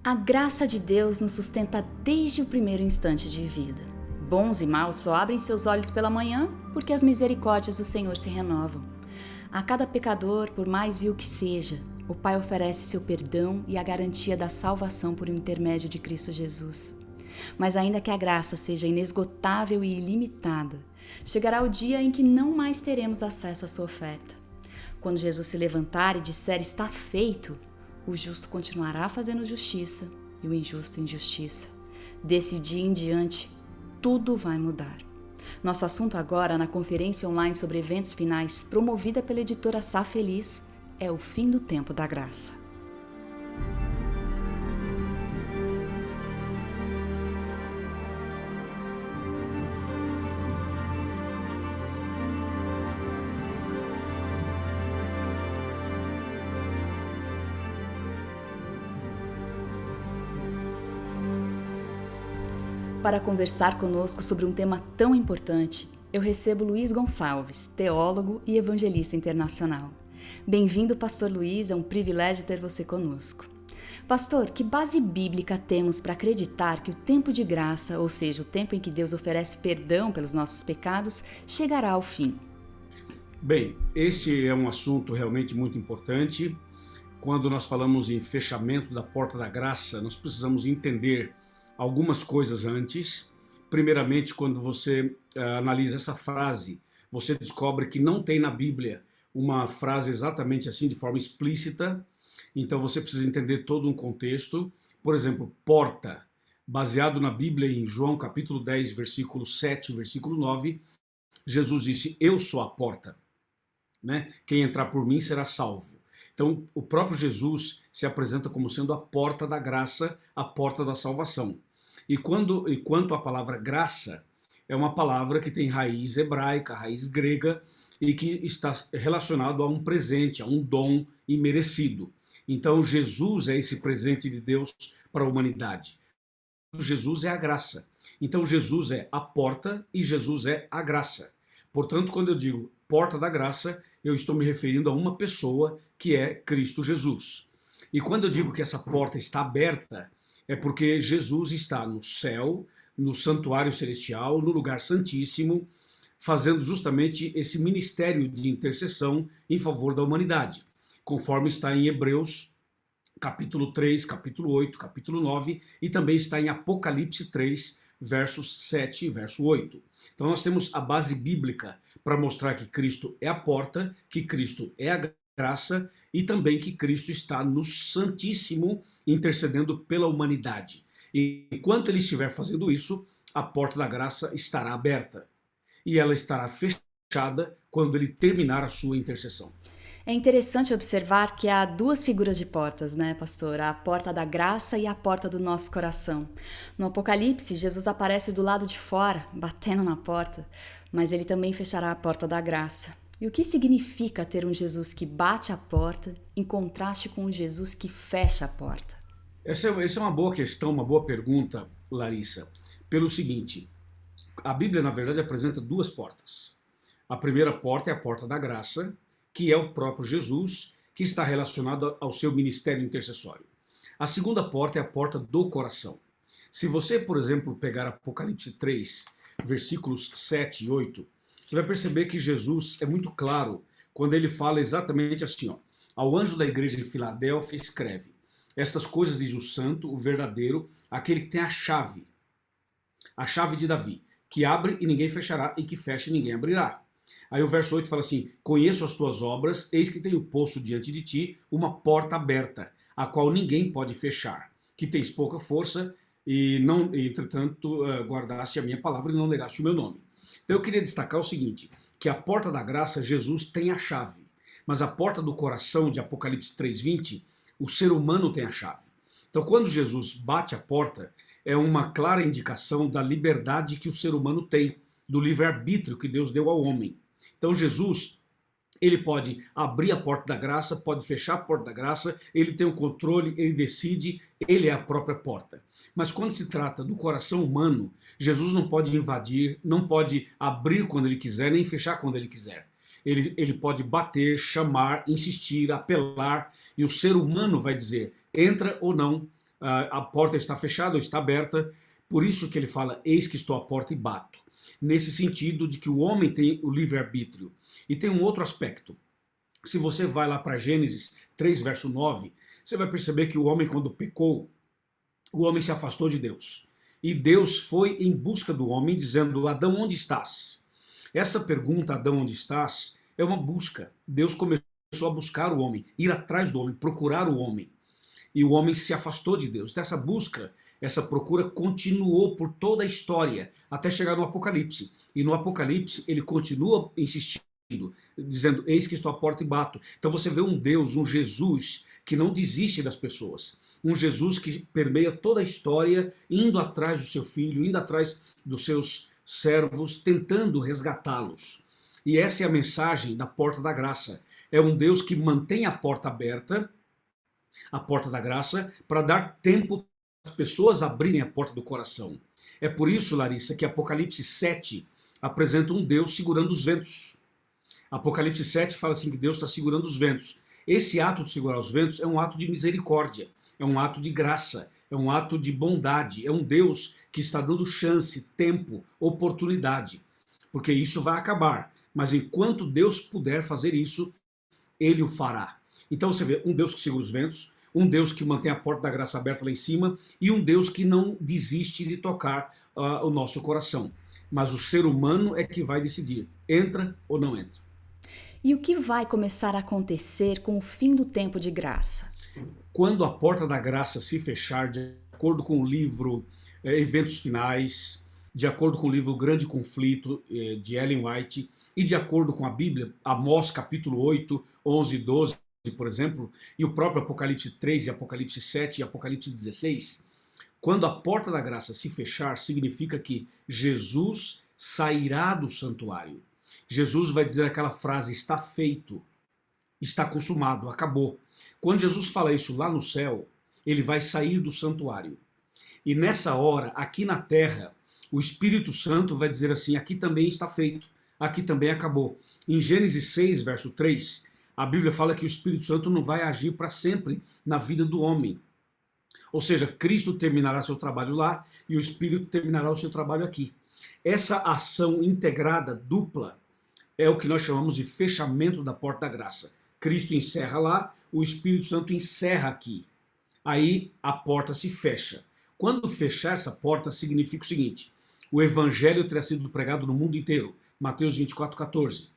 A graça de Deus nos sustenta desde o primeiro instante de vida. Bons e maus só abrem seus olhos pela manhã porque as misericórdias do Senhor se renovam. A cada pecador, por mais vil que seja, o Pai oferece seu perdão e a garantia da salvação por intermédio de Cristo Jesus. Mas ainda que a graça seja inesgotável e ilimitada, chegará o dia em que não mais teremos acesso à sua oferta. Quando Jesus se levantar e disser está feito, o justo continuará fazendo justiça e o injusto injustiça. Desse dia em diante, tudo vai mudar. Nosso assunto agora, na conferência online sobre eventos finais, promovida pela editora Sá Feliz, é o fim do tempo da graça. Para conversar conosco sobre um tema tão importante, eu recebo Luiz Gonçalves, teólogo e evangelista internacional. Bem-vindo, Pastor Luiz, é um privilégio ter você conosco. Pastor, que base bíblica temos para acreditar que o tempo de graça, ou seja, o tempo em que Deus oferece perdão pelos nossos pecados, chegará ao fim? Bem, este é um assunto realmente muito importante. Quando nós falamos em fechamento da porta da graça, nós precisamos entender algumas coisas antes. Primeiramente, quando você analisa essa frase, você descobre que não tem na Bíblia uma frase exatamente assim, de forma explícita. Então você precisa entender todo um contexto. Por exemplo, porta, baseado na Bíblia em João capítulo 10, versículo 7, versículo 9, Jesus disse, eu sou a porta, né? Quem entrar por mim será salvo. Então o próprio Jesus se apresenta como sendo a porta da graça, a porta da salvação. E quanto à palavra graça, é uma palavra que tem raiz hebraica, raiz grega, e que está relacionado a um presente, a um dom imerecido. Então Jesus é esse presente de Deus para a humanidade. Jesus é a graça. Então Jesus é a porta e Jesus é a graça. Portanto, quando eu digo porta da graça, eu estou me referindo a uma pessoa que é Cristo Jesus. E quando eu digo que essa porta está aberta, é porque Jesus está no céu, no santuário celestial, no lugar santíssimo, fazendo justamente esse ministério de intercessão em favor da humanidade, conforme está em Hebreus, capítulo 3, capítulo 8, capítulo 9, e também está em Apocalipse 3, versos 7 e verso 8. Então nós temos a base bíblica para mostrar que Cristo é a porta, que Cristo é a graça e também que Cristo está no Santíssimo intercedendo pela humanidade. E enquanto ele estiver fazendo isso, a porta da graça estará aberta e ela estará fechada quando ele terminar a sua intercessão. É interessante observar que há duas figuras de portas, né, pastor? A porta da graça e a porta do nosso coração. No Apocalipse, Jesus aparece do lado de fora, batendo na porta, mas ele também fechará a porta da graça. E o que significa ter um Jesus que bate a porta em contraste com um Jesus que fecha a porta? Essa é uma boa questão, uma boa pergunta, Larissa. Pelo seguinte, a Bíblia, na verdade, apresenta duas portas. A primeira porta é a porta da graça, que é o próprio Jesus, que está relacionado ao seu ministério intercessório. A segunda porta é a porta do coração. Se você, por exemplo, pegar Apocalipse 3, versículos 7 e 8, você vai perceber que Jesus é muito claro quando ele fala exatamente assim, ó, ao anjo da igreja de Filadélfia escreve, estas coisas diz o santo, o verdadeiro, aquele que tem a chave de Davi, que abre e ninguém fechará, e que fecha e ninguém abrirá. Aí o verso 8 fala assim, conheço as tuas obras, eis que tenho posto diante de ti uma porta aberta, a qual ninguém pode fechar, que tens pouca força e não, entretanto, guardaste a minha palavra e não negaste o meu nome. Então eu queria destacar o seguinte, que a porta da graça, Jesus tem a chave, mas a porta do coração, de Apocalipse 3:20, o ser humano tem a chave. Então quando Jesus bate a porta, é uma clara indicação da liberdade que o ser humano tem, do livre-arbítrio que Deus deu ao homem. Então Jesus, ele pode abrir a porta da graça, pode fechar a porta da graça, ele tem o controle, ele decide, ele é a própria porta. Mas quando se trata do coração humano, Jesus não pode invadir, não pode abrir quando ele quiser, nem fechar quando ele quiser. Ele pode bater, chamar, insistir, apelar, e o ser humano vai dizer, entra ou não, a porta está fechada ou está aberta, por isso que ele fala, eis que estou à porta e bato. Nesse sentido de que o homem tem o livre-arbítrio. E tem um outro aspecto. Se você vai lá para Gênesis 3, verso 9, você vai perceber que o homem, quando pecou, o homem se afastou de Deus. E Deus foi em busca do homem, dizendo, Adão, onde estás? Essa pergunta, Adão, onde estás, é uma busca. Deus começou a buscar o homem, ir atrás do homem, procurar o homem. E o homem se afastou de Deus. Então, essa busca, essa procura continuou por toda a história, até chegar no Apocalipse. E no Apocalipse ele continua insistindo, dizendo, eis que estou à porta e bato. Então você vê um Deus, um Jesus, que não desiste das pessoas. Um Jesus que permeia toda a história, indo atrás do seu filho, indo atrás dos seus servos, tentando resgatá-los. E essa é a mensagem da porta da graça. É um Deus que mantém a porta aberta, a porta da graça, para dar tempo para as pessoas abrirem a porta do coração. É por isso, Larissa, que Apocalipse 7 apresenta um Deus segurando os ventos. Apocalipse 7 fala assim que Deus está segurando os ventos. Esse ato de segurar os ventos é um ato de misericórdia, é um ato de graça, é um ato de bondade, é um Deus que está dando chance, tempo, oportunidade, porque isso vai acabar. Mas enquanto Deus puder fazer isso, Ele o fará. Então você vê um Deus que segura os ventos, um Deus que mantém a porta da graça aberta lá em cima e um Deus que não desiste de tocar o nosso coração. Mas o ser humano é que vai decidir, entra ou não entra. E o que vai começar a acontecer com o fim do tempo de graça? Quando a porta da graça se fechar, de acordo com o livro Eventos Finais, de acordo com o livro Grande Conflito, de Ellen White, e de acordo com a Bíblia, Amós capítulo 8, 11 e 12, por exemplo, e o próprio Apocalipse 3, e Apocalipse 7 e Apocalipse 16, quando a porta da graça se fechar, significa que Jesus sairá do santuário. Jesus vai dizer aquela frase, está feito, está consumado, acabou. Quando Jesus fala isso lá no céu, ele vai sair do santuário. E nessa hora, aqui na terra, o Espírito Santo vai dizer assim, aqui também está feito, aqui também acabou. Em Gênesis 6, verso 3, a Bíblia fala que o Espírito Santo não vai agir para sempre na vida do homem. Ou seja, Cristo terminará seu trabalho lá e o Espírito terminará o seu trabalho aqui. Essa ação integrada, dupla, é o que nós chamamos de fechamento da porta da graça. Cristo encerra lá, o Espírito Santo encerra aqui. Aí a porta se fecha. Quando fechar essa porta, significa o seguinte, o Evangelho terá sido pregado no mundo inteiro. Mateus 24, 14.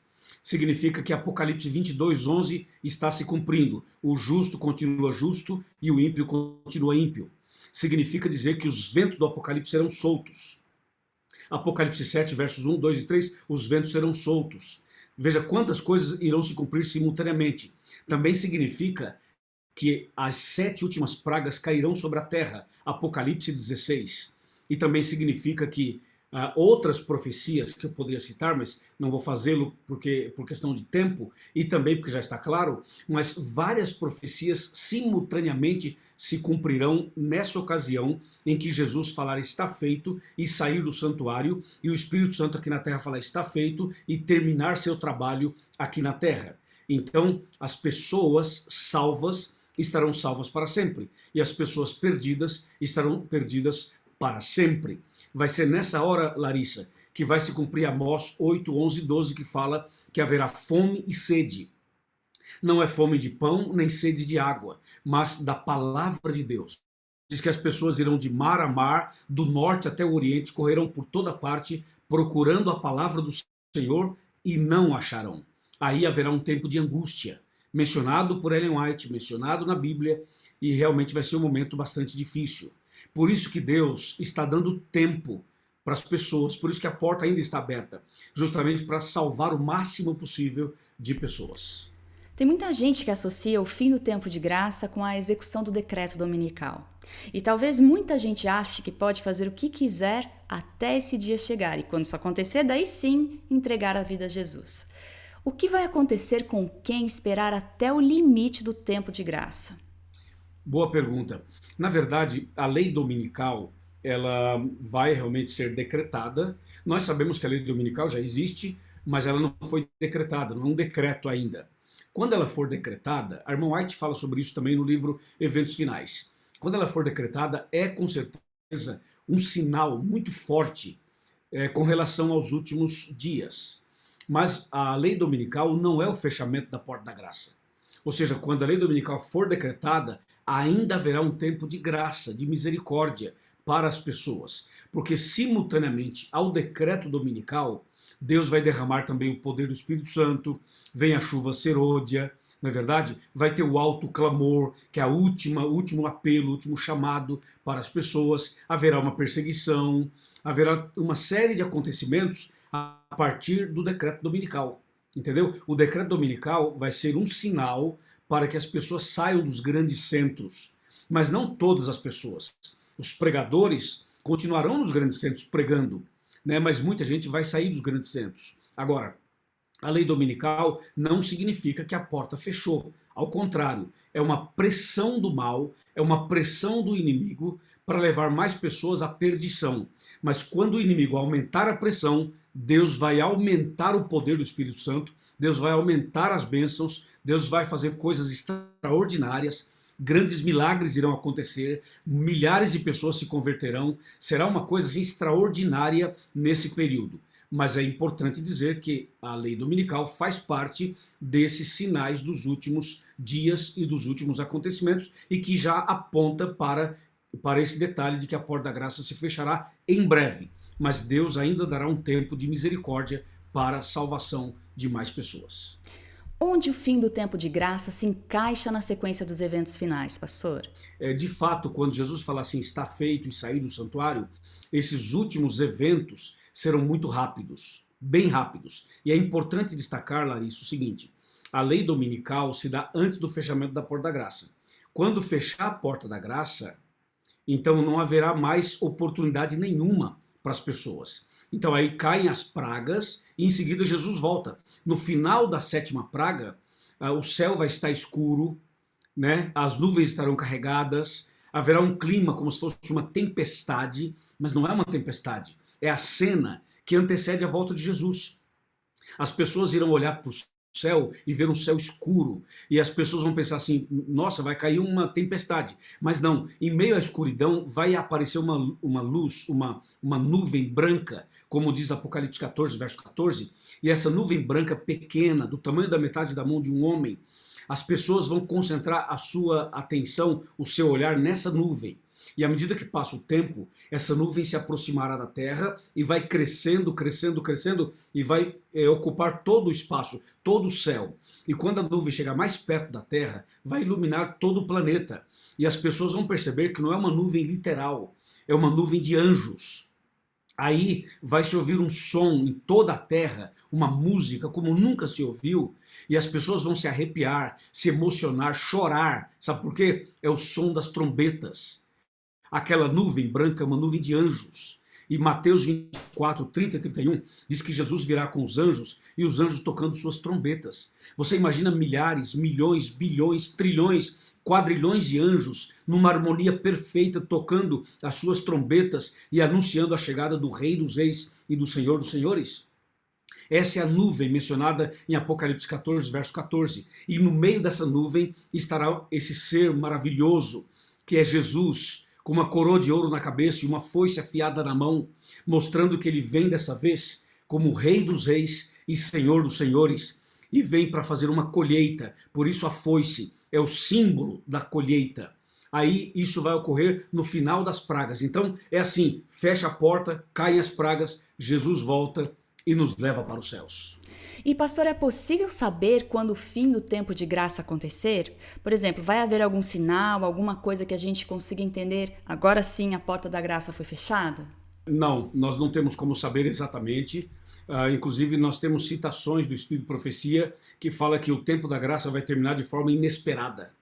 Significa que Apocalipse 22, 11 está se cumprindo. O justo continua justo e o ímpio continua ímpio. Significa dizer que os ventos do Apocalipse serão soltos. Apocalipse 7, versos 1, 2 e 3, os ventos serão soltos. Veja quantas coisas irão se cumprir simultaneamente. Também significa que as 7 últimas pragas cairão sobre a terra. Apocalipse 16. E também significa que outras profecias que eu poderia citar, mas não vou fazê-lo por questão de tempo e também porque já está claro, mas várias profecias simultaneamente se cumprirão nessa ocasião em que Jesus falar está feito e sair do santuário e o Espírito Santo aqui na terra falar está feito e terminar seu trabalho aqui na terra. Então as pessoas salvas estarão salvas para sempre e as pessoas perdidas estarão perdidas para sempre. Vai ser nessa hora, Larissa, que vai se cumprir Amós 8, 11 e 12, que fala que haverá fome e sede. Não é fome de pão, nem sede de água, mas da palavra de Deus. Diz que as pessoas irão de mar a mar, do norte até o oriente, correrão por toda parte, procurando a palavra do Senhor e não acharão. Aí haverá um tempo de angústia, mencionado por Ellen White, mencionado na Bíblia, e realmente vai ser um momento bastante difícil. Por isso que Deus está dando tempo para as pessoas, por isso que a porta ainda está aberta, justamente para salvar o máximo possível de pessoas. Tem muita gente que associa o fim do tempo de graça com a execução do decreto dominical. E talvez muita gente ache que pode fazer o que quiser até esse dia chegar, e quando isso acontecer, daí sim entregar a vida a Jesus. O que vai acontecer com quem esperar até o limite do tempo de graça? Boa pergunta. Na verdade, a lei dominical, ela vai realmente ser decretada. Nós sabemos que a lei dominical já existe, mas ela não foi decretada, não é um decreto ainda. Quando ela for decretada, a irmã White fala sobre isso também no livro Eventos Finais. quando ela for decretada, é com certeza um sinal muito forte com relação aos últimos dias. Mas a lei dominical não é o fechamento da porta da graça. Ou seja, quando a lei dominical for decretada, ainda haverá um tempo de graça, de misericórdia para as pessoas. Porque simultaneamente ao decreto dominical, Deus vai derramar também o poder do Espírito Santo, vem a chuva serôdia, não é verdade? Vai ter o alto clamor, que é o último apelo, o último chamado para as pessoas, haverá uma perseguição, haverá uma série de acontecimentos a partir do decreto dominical, entendeu? O decreto dominical vai ser um sinal para que as pessoas saiam dos grandes centros, mas não todas as pessoas. Os pregadores continuarão nos grandes centros pregando, né? Mas muita gente vai sair dos grandes centros. Agora, a lei dominical não significa que a porta fechou. Ao contrário, é uma pressão do mal, é uma pressão do inimigo para levar mais pessoas à perdição. Mas quando o inimigo aumentar a pressão, Deus vai aumentar o poder do Espírito Santo, Deus vai aumentar as bênçãos, Deus vai fazer coisas extraordinárias, grandes milagres irão acontecer, milhares de pessoas se converterão, será uma coisa assim, extraordinária nesse período. Mas é importante dizer que a lei dominical faz parte desses sinais dos últimos dias e dos últimos acontecimentos e que já aponta para esse detalhe de que a porta da graça se fechará em breve. Mas Deus ainda dará um tempo de misericórdia para a salvação de mais pessoas. Onde o fim do tempo de graça se encaixa na sequência dos eventos finais, pastor? De fato, quando Jesus fala assim, está feito e sair do santuário, esses últimos eventos serão muito rápidos, bem rápidos. E é importante destacar, Larissa, o seguinte, a lei dominical se dá antes do fechamento da porta da graça. Quando fechar a porta da graça, então não haverá mais oportunidade nenhuma para as pessoas. Então aí caem as pragas e em seguida Jesus volta. No final da sétima praga, o céu vai estar escuro, né? As nuvens estarão carregadas, haverá um clima como se fosse uma tempestade, mas não é uma tempestade, é a cena que antecede a volta de Jesus. As pessoas irão olhar para o céu e ver um céu escuro, e as pessoas vão pensar assim, nossa, vai cair uma tempestade. Mas não, em meio à escuridão vai aparecer uma luz, uma nuvem branca, como diz Apocalipse 14, verso 14, e essa nuvem branca pequena, do tamanho da metade da mão de um homem, as pessoas vão concentrar a sua atenção, o seu olhar nessa nuvem. E à medida que passa o tempo, essa nuvem se aproximará da Terra e vai crescendo, crescendo, crescendo e vai ocupar todo o espaço, todo o céu. E quando a nuvem chegar mais perto da Terra, vai iluminar todo o planeta. E as pessoas vão perceber que não é uma nuvem literal, é uma nuvem de anjos. Aí vai se ouvir um som em toda a terra, uma música como nunca se ouviu, e as pessoas vão se arrepiar, se emocionar, chorar. Sabe por quê? É o som das trombetas. Aquela nuvem branca é uma nuvem de anjos. E Mateus 24, 30 e 31 diz que Jesus virá com os anjos e os anjos tocando suas trombetas. Você imagina milhares, milhões, bilhões, trilhões, quadrilhões de anjos numa harmonia perfeita tocando as suas trombetas e anunciando a chegada do Rei dos Reis e do Senhor dos Senhores? Essa é a nuvem mencionada em Apocalipse 14, verso 14. E no meio dessa nuvem estará esse ser maravilhoso que é Jesus, com uma coroa de ouro na cabeça e uma foice afiada na mão, mostrando que ele vem dessa vez como Rei dos Reis e Senhor dos Senhores, e vem para fazer uma colheita. Por isso a foice é o símbolo da colheita. Aí isso vai ocorrer no final das pragas. Então é assim, fecha a porta, caem as pragas, Jesus volta e nos leva para os céus. E pastor, é possível saber quando o fim do tempo de graça acontecer? Por exemplo, vai haver algum sinal, alguma coisa que a gente consiga entender, agora sim a porta da graça foi fechada? Não, nós não temos como saber exatamente. Inclusive nós temos citações do Espírito de Profecia que fala que o tempo da graça vai terminar de forma inesperada.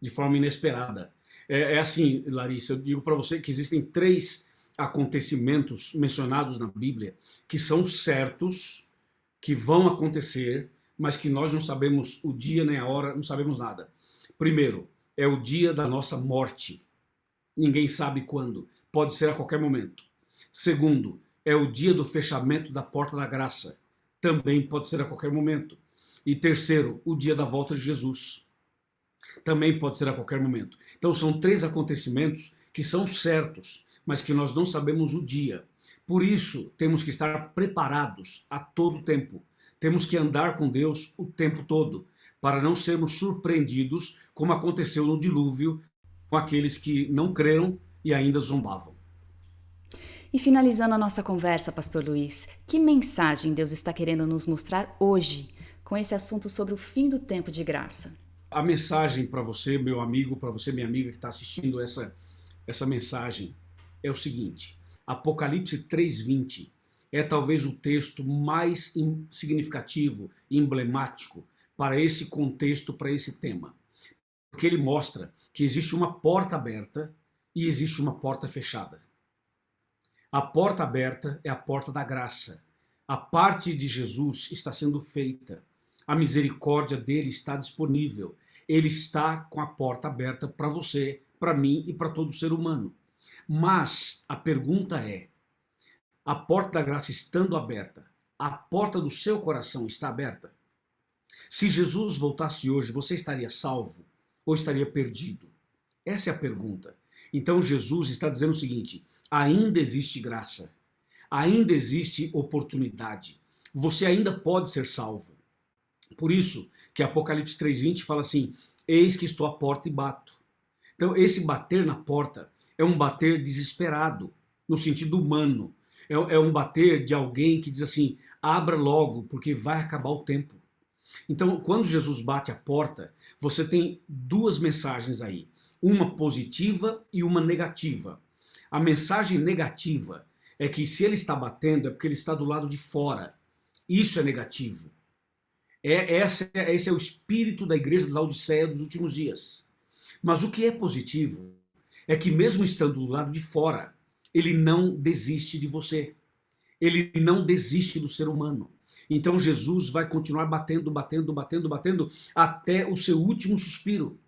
De forma inesperada. É assim, Larissa, eu digo para você que existem 3 acontecimentos mencionados na Bíblia que são certos, que vão acontecer, mas que nós não sabemos o dia nem a hora, não sabemos nada. Primeiro, é o dia da nossa morte. Ninguém sabe quando, pode ser a qualquer momento. Segundo, é o dia do fechamento da porta da graça. Também pode ser a qualquer momento. E terceiro, o dia da volta de Jesus. Também pode ser a qualquer momento. Então são 3 acontecimentos que são certos, mas que nós não sabemos o dia. Por isso, temos que estar preparados a todo tempo. Temos que andar com Deus o tempo todo, para não sermos surpreendidos, como aconteceu no dilúvio, com aqueles que não creram e ainda zombavam. E finalizando a nossa conversa, Pastor Luiz, que mensagem Deus está querendo nos mostrar hoje com esse assunto sobre o fim do tempo de graça? A mensagem para você, meu amigo, para você, minha amiga que está assistindo essa mensagem é o seguinte: Apocalipse 3:20 é talvez o texto mais significativo e emblemático para esse contexto, para esse tema. Porque ele mostra que existe uma porta aberta e existe uma porta fechada. A porta aberta é a porta da graça. A parte de Jesus está sendo feita. A misericórdia dele está disponível. Ele está com a porta aberta para você, para mim e para todo ser humano. Mas a pergunta é: a porta da graça estando aberta, a porta do seu coração está aberta? Se Jesus voltasse hoje, você estaria salvo ou estaria perdido? Essa é a pergunta. Então Jesus está dizendo o seguinte: ainda existe graça, ainda existe oportunidade, você ainda pode ser salvo. Por isso que Apocalipse 3:20 fala assim: eis que estou à porta e bato. Então esse bater na porta é um bater desesperado, no sentido humano. É um bater de alguém que diz assim: abra logo, porque vai acabar o tempo. Então, quando Jesus bate a porta, você tem 2 mensagens aí. Uma positiva e uma negativa. A mensagem negativa é que se ele está batendo é porque ele está do lado de fora. Isso é negativo. Esse é o espírito da igreja de Laodiceia dos últimos dias. Mas o que é positivo é que mesmo estando do lado de fora, ele não desiste de você. Ele não desiste do ser humano. Então Jesus vai continuar batendo, batendo, batendo, batendo até o seu último suspiro.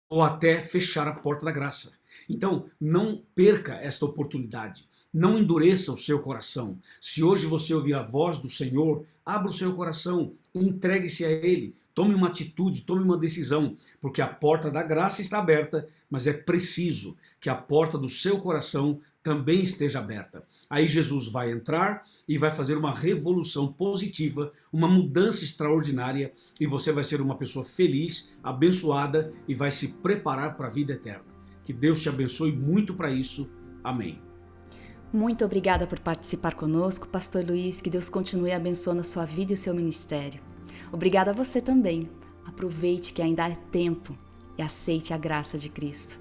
Ou até fechar a porta da graça. Então não perca esta oportunidade. Não endureça o seu coração. Se hoje você ouvir a voz do Senhor, abra o seu coração, entregue-se a Ele, tome uma atitude, tome uma decisão, porque a porta da graça está aberta, mas é preciso que a porta do seu coração também esteja aberta. Aí Jesus vai entrar e vai fazer uma revolução positiva, uma mudança extraordinária, e você vai ser uma pessoa feliz, abençoada e vai se preparar para a vida eterna. Que Deus te abençoe muito para isso. Amém. Muito obrigada por participar conosco, Pastor Luiz. Que Deus continue abençoando a sua vida e o seu ministério. Obrigada a você também. Aproveite que ainda há tempo e aceite a graça de Cristo.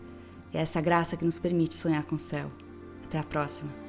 É essa graça que nos permite sonhar com o céu. Até a próxima.